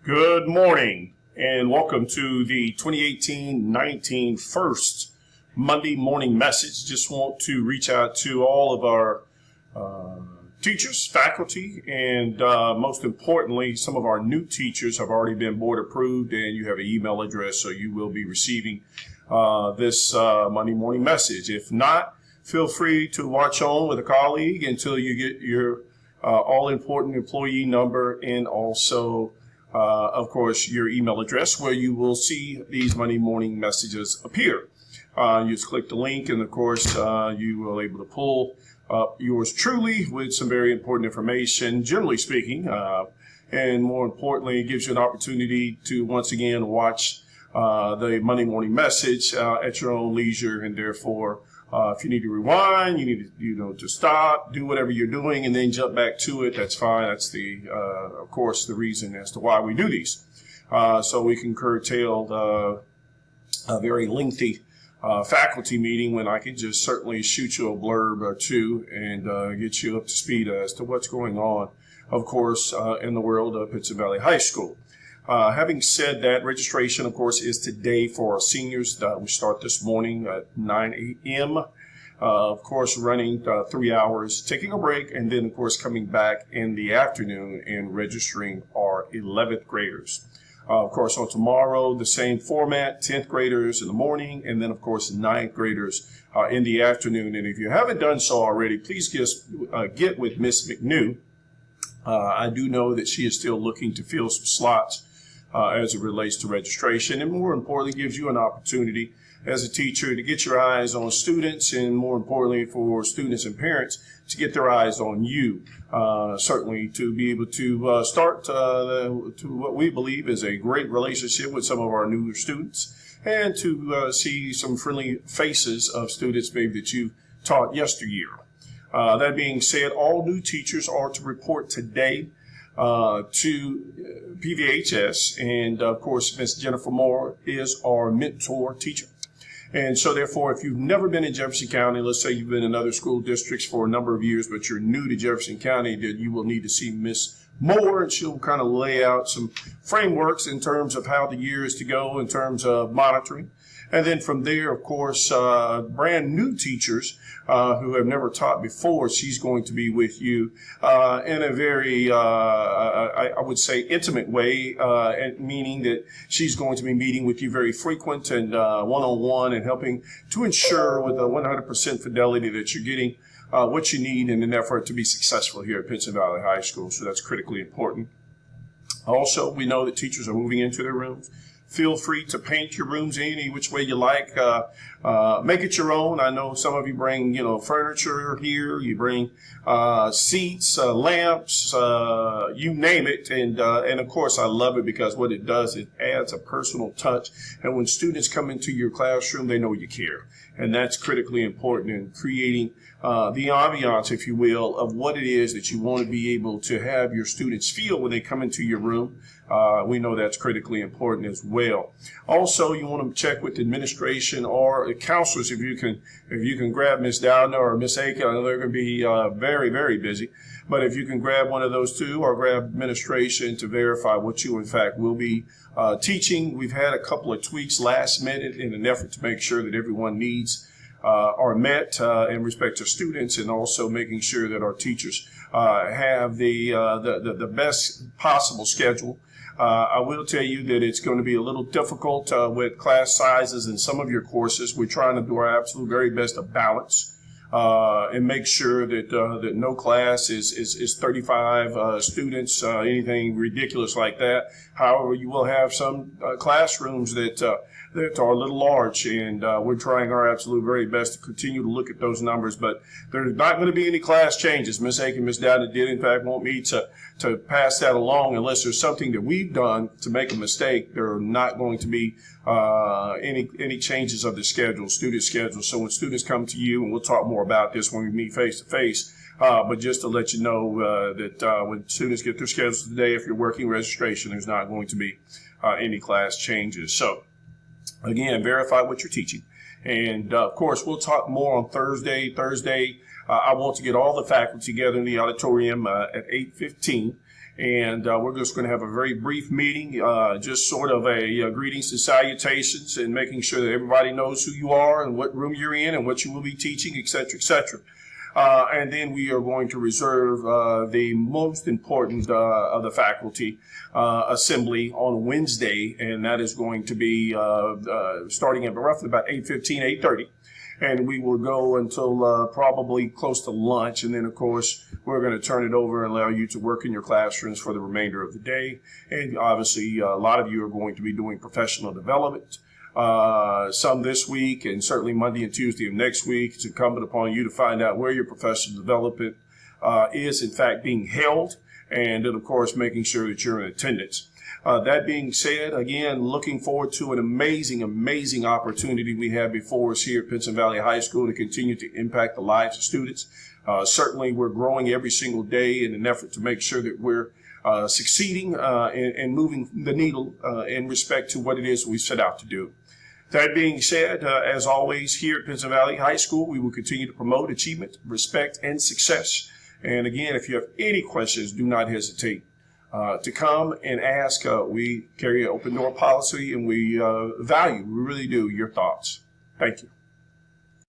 Good morning and welcome to the 2018-19 first Monday morning message. Just want to reach out to all of our teachers, faculty, and most importantly, some of our new teachers have already been board approved and you have an email address, so you will be receiving this Monday morning message. If not, feel free to watch on with a colleague until you get your all-important employee number and also of course, your email address where you will see these Monday morning messages appear. You just click the link and, of course, you will be able to pull up yours truly with some very important information, generally speaking, and more importantly, it gives you an opportunity to once again watch the Monday morning message at your own leisure, and therefore, if you need to rewind, you need to, to stop, do whatever you're doing, and then jump back to it. That's fine. That's of course, the reason as to why we do these. So we can curtail a very lengthy faculty meeting when I can just certainly shoot you a blurb or two and get you up to speed as to what's going on, of course, in the world of Pittston Valley High School. Having said that, registration, of course, is today for our seniors. We start this morning at 9 a.m., of course, running 3 hours, taking a break, and then, of course, coming back in the afternoon and registering our 11th graders. Of course, on tomorrow, the same format, 10th graders in the morning, and then, of course, 9th graders in the afternoon. And if you haven't done so already, please get with Miss McNew. I do know that she is still looking to fill some slots as it relates to registration, and more importantly, gives you an opportunity as a teacher to get your eyes on students, and more importantly for students and parents to get their eyes on you, certainly to be able to start to what we believe is a great relationship with some of our newer students, and to see some friendly faces of students maybe that you taught yesteryear. That being said, all new teachers are to report today to PVHS, and of course, Miss Jennifer Moore is our mentor teacher. And so therefore, if you've never been in Jefferson County, let's say you've been in other school districts for a number of years, but you're new to Jefferson County, then you will need to see Miss Moore, and she'll kind of lay out some frameworks in terms of how the year is to go in terms of monitoring. And then from there, of course, brand new teachers who have never taught before, she's going to be with you in a very, I would say, intimate way, meaning that she's going to be meeting with you very frequent and one-on-one, and helping to ensure with a 100% fidelity that you're getting what you need in an effort to be successful here at Pittston Valley High School. So that's critically important. Also, we know that teachers are moving into their rooms. Feel free to paint your rooms any which way you like. Make it your own. I know some of you bring, furniture here. You bring seats, lamps, you name it. And of course, I love it because what it does, it adds a personal touch. And when students come into your classroom, they know you care. And that's critically important in creating the ambiance, if you will, of what it is that you want to be able to have your students feel when they come into your room. We know that's critically important as well. Also, you want to check with the administration or the counselors if you can grab Miss Downer or Miss Aiken. I know they're going to be very, very busy. But if you can grab one of those two or grab administration to verify what you, in fact, will be teaching. We've had a couple of tweaks last minute in an effort to make sure that everyone needs are met in respect to students, and also making sure that our teachers have the best possible schedule. I will tell you that it's going to be a little difficult with class sizes in some of your courses. We're trying to do our absolute very best to balance and make sure that no class is 35 students, anything ridiculous like that. However, you will have some classrooms that are a little large, and we're trying our absolute very best to continue to look at those numbers. But there's not going to be any class changes. Ms. Aiken, Ms. Downer did, in fact, want me to pass that along. Unless there's something that we've done to make a mistake, there are not going to be any changes of the schedule, student schedule. So when students come to you, and we'll talk more about this when we meet face to face, but just to let you know that when students get their schedules today, if you're working registration, there's not going to be any class changes. So again, verify what you're teaching. And of course, we'll talk more on Thursday. I want to get all the faculty together in the auditorium at 8:15. And we're just going to have a very brief meeting, just sort of a greetings and salutations, and making sure that everybody knows who you are and what room you're in and what you will be teaching, et cetera, et cetera. And then we are going to reserve the most important of the faculty assembly on Wednesday, and that is going to be starting at roughly about 8:15, 8:30. And we will go until probably close to lunch. And then, of course, we're going to turn it over and allow you to work in your classrooms for the remainder of the day. And obviously, a lot of you are going to be doing professional development. Some this week, and certainly Monday and Tuesday of next week. It's incumbent upon you to find out where your professional development is, in fact, being held. And then, of course, making sure that you're in attendance. That being said, again, looking forward to an amazing, amazing opportunity we have before us here at Pinson Valley High School to continue to impact the lives of students. Certainly, we're growing every single day in an effort to make sure that we're succeeding and moving the needle in respect to what it is we set out to do. That being said, as always, here at Pinson Valley High School, we will continue to promote achievement, respect, and success. And again, if you have any questions, do not hesitate to come and ask. We carry an open door policy, and we really do, your thoughts. Thank you.